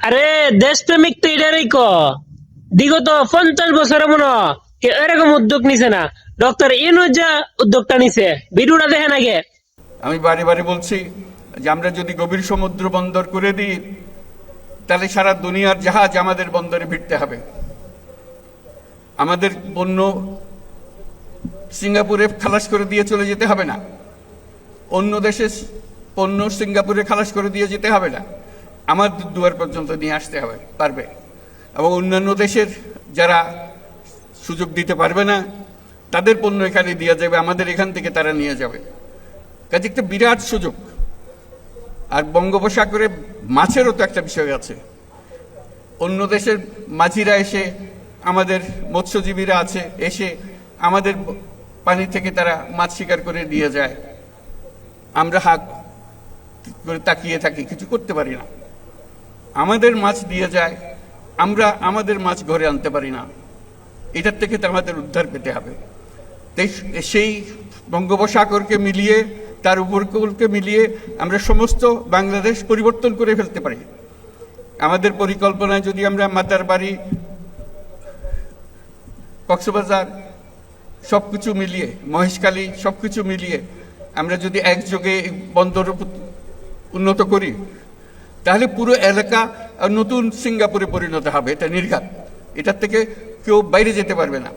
আরে দেশপ্রেমিক তো এটারই বিগত 50 বছরে মনে হয় কেউ এরকম উদ্যোগ নিছে না। ডক্টর ইউনূস যা উদ্যোগটা নিছে, ভিডিওটা দেখেন আগে। আমি বারে বারে বলছি যে আমরা যদি গভীর সমুদ্র বন্দর করে দিই তাহলে সারা দুনিয়ার জাহাজ আমাদের বন্দরে ভিড়তে হবে। আমাদের পণ্য সিঙ্গাপুরে খালাস করে দিয়ে চলে যেতে হবে না, অন্য দেশে পণ্য সিঙ্গাপুরে খালাস করে দিয়ে যেতে হবে না, আমাদের দুয়ার পর্যন্ত নিয়ে আসতে হবে পারবে। এবং অন্যান্য দেশের যারা সুযোগ দিতে পারবে না তাদের পণ্য এখানে দিয়ে যাবে, আমাদের এখান থেকে তারা নিয়ে যাবে। কাজে একটা বিরাট সুযোগ। আর বঙ্গোপসাগরে মাছেরও তো একটা বিষয় আছে। অন্য দেশের মাঝিরা এসে, আমাদের মৎস্যজীবীরা আছে, এসে আমাদের পানি থেকে তারা মাছ শিকার করে নিয়ে যায়। আমরা হাত করে তাকিয়ে থাকি, কিছু করতে পারি না। আমাদের মাছ দিয়ে যায়, আমরা আমাদের মাছ ঘরে আনতে পারি না। এটার থেকে তো আমাদের উদ্ধার পেতে হবে। সেই বঙ্গোপসাগরকে মিলিয়ে, তার উপকূলকে মিলিয়ে আমরা সমস্ত বাংলাদেশ পরিবর্তন করে ফেলতে পারি। আমাদের পরিকল্পনায় যদি আমরা মাতারবাড়ি, কক্সবাজার সবকিছু মিলিয়ে, মহেশখালী সবকিছু মিলিয়ে আমরা যদি একযোগে বন্দর উন্নত করি তাহলে পুরো এলাকা নতুন সিঙ্গাপুরে পরিণত হবে। এটা নির্ঘাত, এটার থেকে কেউ বাইরে যেতে পারবে না।